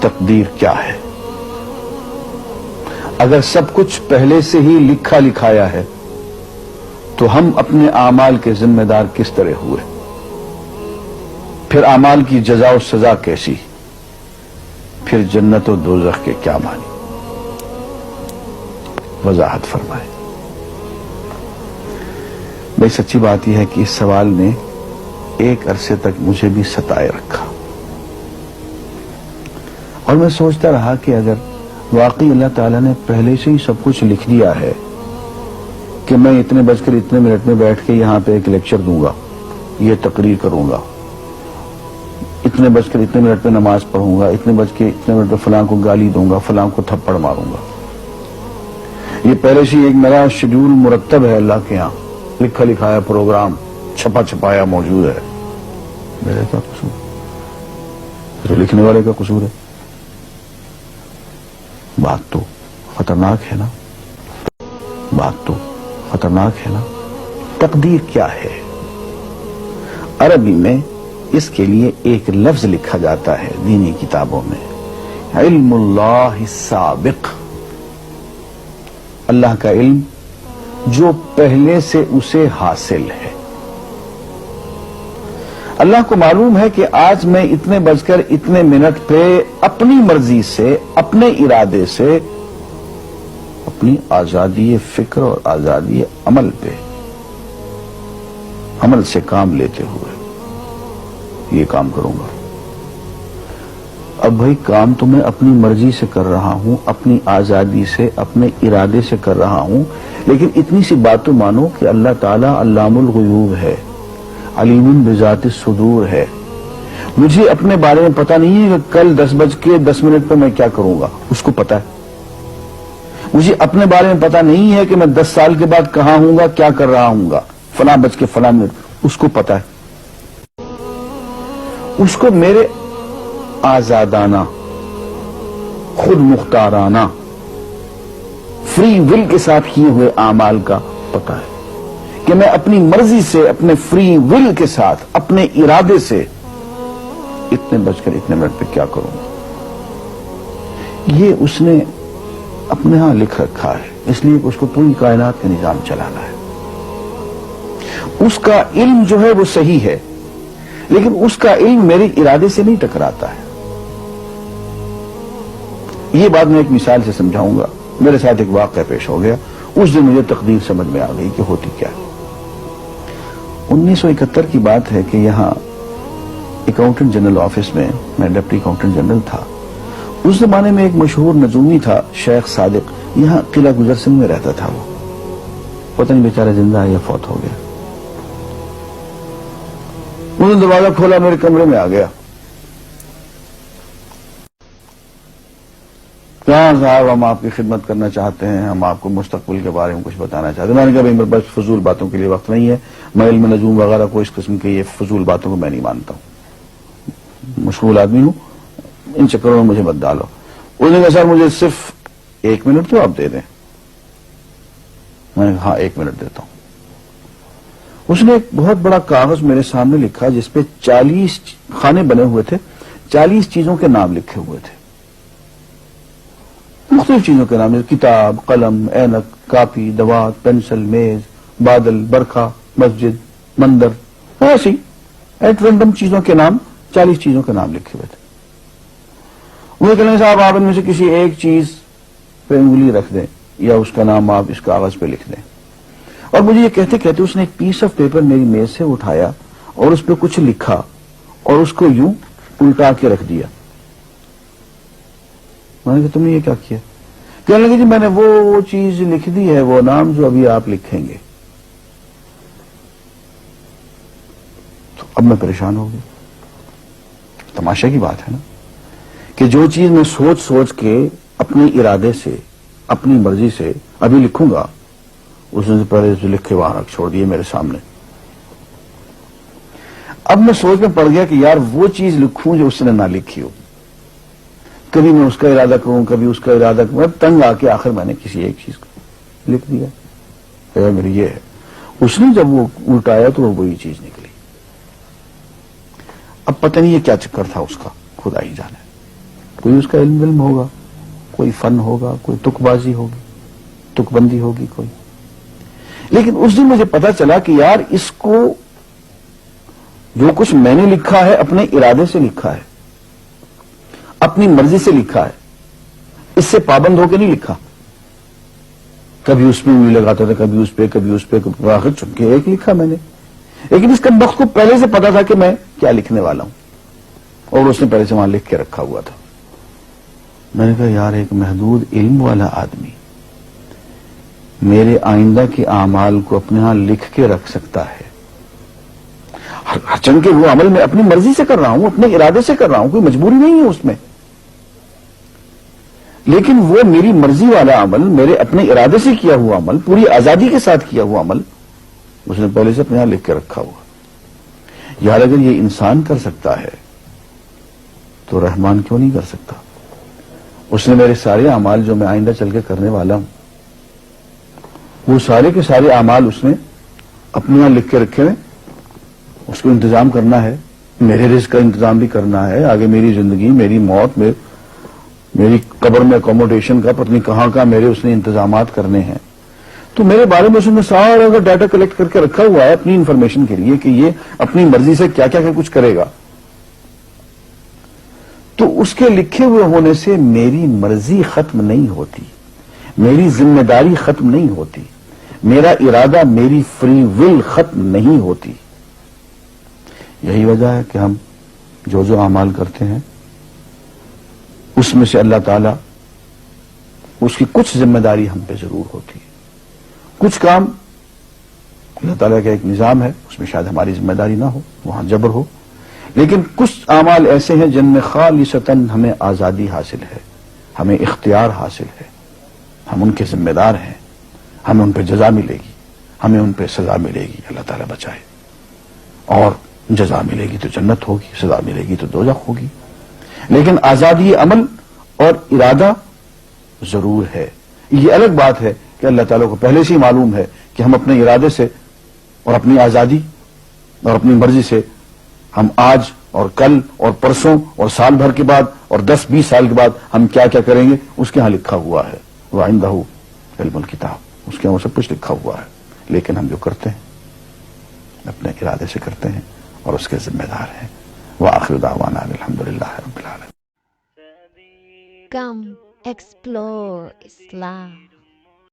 تقدیر کیا ہے؟ اگر سب کچھ پہلے سے ہی لکھا لکھایا ہے تو ہم اپنے اعمال کے ذمہ دار کس طرح ہوئے؟ پھر اعمال کی جزا و سزا کیسی؟ پھر جنت و دوزخ کے کیا معنی؟ وضاحت فرمائے۔ بھئی سچی بات یہ ہے کہ اس سوال نے ایک عرصے تک مجھے بھی ستائے رکھا، اور میں سوچتا رہا کہ اگر واقعی اللہ تعالیٰ نے پہلے سے ہی سب کچھ لکھ دیا ہے کہ میں اتنے بج کر اتنے منٹ میں بیٹھ کے یہاں پہ ایک لیکچر دوں گا، یہ تقریر کروں گا، اتنے بج کر اتنے منٹ میں نماز پڑھوں گا، اتنے بج کے اتنے منٹ میں فلاں کو گالی دوں گا، فلاں کو تھپڑ ماروں گا، یہ پہلے سے ایک میرا شیڈول مرتب ہے اللہ کے ہاں، لکھا لکھایا پروگرام چھپا چھپایا موجود ہے، میرے کیا قصور؟ تو لکھنے والے کا قصور ہے؟ بات تو خطرناک ہے نا، بات تو خطرناک ہے نا۔ تقدیر کیا ہے؟ عربی میں اس کے لیے ایک لفظ لکھا جاتا ہے دینی کتابوں میں، علم اللہ السابق، اللہ کا علم جو پہلے سے اسے حاصل ہے۔ اللہ کو معلوم ہے کہ آج میں اتنے بج کر اتنے منٹ پہ اپنی مرضی سے، اپنے ارادے سے، اپنی آزادی فکر اور آزادی عمل پہ، عمل سے کام لیتے ہوئے یہ کام کروں گا۔ اب بھائی کام تو میں اپنی مرضی سے کر رہا ہوں، اپنی آزادی سے، اپنے ارادے سے کر رہا ہوں، لیکن اتنی سی بات تو مانو کہ اللہ تعالیٰ علام الغیوب ہے، علیم بذات الصدور ہے۔ مجھے اپنے بارے میں پتہ نہیں ہے کہ کل 10:10 پہ میں کیا کروں گا، اس کو پتا ہے۔ مجھے اپنے بارے میں پتہ نہیں ہے کہ میں 10 سال کے بعد کہاں ہوں گا، کیا کر رہا ہوں گا، فلاں بج کے فلاں منٹ، اس کو پتا ہے۔ اس کو میرے آزادانہ، خود مختارانہ، فری ول کے ساتھ کیے ہوئے اعمال کا پتہ ہے کہ میں اپنی مرضی سے، اپنے فری ول کے ساتھ، اپنے ارادے سے اتنے بج کر اتنے منٹ پہ کیا کروں گا۔ یہ اس نے اپنے ہاں لکھ رکھا ہے، اس لیے کہ اس کو پوری کائنات کا نظام چلانا ہے۔ اس کا علم جو ہے وہ صحیح ہے، لیکن اس کا علم میرے ارادے سے نہیں ٹکراتا ہے۔ یہ بات میں ایک مثال سے سمجھاؤں گا۔ میرے ساتھ ایک واقعہ پیش ہو گیا، اس دن مجھے تقدیر سمجھ میں آ گئی کہ ہوتی کیا ہے۔ 1971 کی بات ہے کہ یہاں اکاؤنٹنٹ جنرل آفس میں ڈپٹی اکاؤنٹنٹ جنرل تھا۔ اس زمانے میں ایک مشہور نجومی تھا شیخ صادق، یہاں قلعہ گزر سنگھ میں رہتا تھا۔ وہ پتہ نہیں بیچارہ زندہ ہے یا فوت ہو گیا۔ انہوں نے دروازہ کھولا، میرے کمرے میں آ گیا۔ کہاں صاحب ہم آپ کی خدمت کرنا چاہتے ہیں، ہم آپ کو مستقبل کے بارے میں کچھ بتانا چاہتے ہیں۔ میں نے کہا بھائی میرے پاس فضول باتوں کے لیے وقت نہیں ہے، میں علم نجوم وغیرہ کو اس قسم کے یہ فضول باتوں کو میں نہیں مانتا ہوں، مشغول آدمی ہوں، ان چکروں میں مجھے مت ڈالو۔ انہوں نے کہا سر مجھے صرف 1 منٹ تو آپ دے دیں۔ میں نے کہا ہاں 1 منٹ دیتا ہوں۔ اس نے ایک بہت بڑا کاغذ میرے سامنے لکھا جس پہ 40 خانے بنے ہوئے تھے، 40 چیزوں کے نام لکھے ہوئے تھے، مختلف چیزوں کے نام، کتاب، قلم، اینک، کاپی، دوات، پینسل، میز، بادل، برکھا، مسجد، مندر، ایسی ایٹ رینڈم چیزوں کے نام، 40 چیزوں کے نام لکھے ہوئے تھے۔ وہ کہنے صاحب آپ ان میں سے کسی ایک چیز پہ انگلی رکھ دیں یا اس کا نام آپ اس کاغذ پہ لکھ دیں۔ اور مجھے یہ کہتے کہتے اس نے ایک پیس آف پیپر میری میز سے اٹھایا اور اس پہ کچھ لکھا اور اس کو یوں الٹا کے رکھ دیا۔ میں نے کہا تم نے یہ کیا کیا؟ کہنے لگے جی میں نے وہ چیز لکھ دی ہے، وہ نام جو ابھی آپ لکھیں گے۔ تو اب میں پریشان ہو گیا۔ تماشا کی بات ہے نا کہ جو چیز میں سوچ سوچ کے اپنے ارادے سے، اپنی مرضی سے ابھی لکھوں گا، اس نے پہلے جو لکھ کے وہاں رکھ چھوڑ دیے میرے سامنے۔ اب میں سوچ میں پڑ گیا کہ یار وہ چیز لکھوں جو اس نے نہ لکھی ہو، کبھی میں اس کا ارادہ کروں، کبھی اس کا ارادہ کروں، اب تنگ آ کے آخر میں نے کسی ایک چیز کو لکھ دیا، کہ میری یہ ہے۔ اس نے جب وہ الٹایا تو وہ وہی چیز نکلی۔ اب پتہ نہیں یہ کیا چکر تھا اس کا، خدا ہی جانے۔ کوئی اس کا علم ہوگا، کوئی فن ہوگا، کوئی تک بازی ہوگی، تک بندی ہوگی کوئی. لیکن اس دن مجھے پتا چلا کہ یار اس کو جو کچھ میں نے لکھا ہے اپنے ارادے سے لکھا ہے، اپنی مرضی سے لکھا ہے، اس سے پابند ہو کے نہیں لکھا. کبھی اس میں انگلی لگاتا تھا، کبھی اس پہ، کبھی اس پہ، آخر چن کے ایک لکھا میں نے. لیکن اس کمبخت کو پہلے سے پتا تھا کہ میں کیا لکھنے والا ہوں، اور اس نے پہلے سے وہاں لکھ کے رکھا ہوا تھا. میں نے کہا یار ایک محدود علم والا آدمی میرے آئندہ کے اعمال کو اپنے ہاں لکھ کے رکھ سکتا ہے. ہر چن کے وہ عمل میں اپنی مرضی سے کر رہا ہوں، اپنے ارادے سے کر رہا ہوں، کوئی مجبوری نہیں ہے اس میں. لیکن وہ میری مرضی والا عمل، میرے اپنے ارادے سے کیا ہوا عمل، پوری آزادی کے ساتھ کیا ہوا عمل، اس نے پہلے سے اپنے ہاں لکھ کے رکھا ہوا. یار اگر یہ انسان کر سکتا ہے تو رحمان کیوں نہیں کر سکتا؟ اس نے میرے سارے اعمال جو میں آئندہ چل کے کرنے والا ہوں، وہ سارے کے سارے اعمال اس نے اپنے یہاں لکھ کے رکھے ہیں. اس کو انتظام کرنا ہے، میرے رزق کا انتظام بھی کرنا ہے، آگے میری زندگی، میری موت، میری قبر میں اکوموڈیشن کا پتہ نہیں کہاں کا میرے اس نے انتظامات کرنے ہیں. تو میرے بارے میں اس نے سارا کا ڈیٹا کلیکٹ کر کے رکھا ہوا ہے اپنی انفارمیشن کے لیے کہ یہ اپنی مرضی سے کیا کیا کچھ کرے گا. تو اس کے لکھے ہوئے ہونے سے میری مرضی ختم نہیں ہوتی، میری ذمہ داری ختم نہیں ہوتی، میرا ارادہ، میری فری ول ختم نہیں ہوتی. یہی وجہ ہے کہ ہم جو اعمال کرتے ہیں اس میں سے اللہ تعالیٰ اس کی کچھ ذمہ داری ہم پہ ضرور ہوتی ہے. کچھ کام اللہ تعالیٰ کا ایک نظام ہے، اس میں شاید ہماری ذمہ داری نہ ہو، وہاں جبر ہو. لیکن کچھ اعمال ایسے ہیں جن میں خالصتاً ہمیں آزادی حاصل ہے، ہمیں اختیار حاصل ہے، ہم ان کے ذمہ دار ہیں، ہمیں ان پہ جزا ملے گی، ہمیں ان پہ سزا ملے گی، اللہ تعالیٰ بچائے. اور جزا ملے گی تو جنت ہوگی، سزا ملے گی تو دوزخ ہوگی. لیکن آزادی عمل اور ارادہ ضرور ہے. یہ الگ بات ہے کہ اللہ تعالیٰ کو پہلے سے ہی معلوم ہے کہ ہم اپنے ارادے سے اور اپنی آزادی اور اپنی مرضی سے ہم آج اور کل اور پرسوں اور سال بھر کے بعد اور 10-20 سال کے بعد ہم کیا کیا کریں گے اس کے ہاں لکھا ہوا ہے. وَعِندَهُ عِلْمُ الْكِتَابِ، اس کے ہاں سب کچھ لکھا ہوا ہے. لیکن ہم جو کرتے ہیں اپنے ارادے سے کرتے ہیں اور اس کے ذمہ دار ہیں. وآخر دعوانا الحمدللہ رب العالمین. Come explore Islam.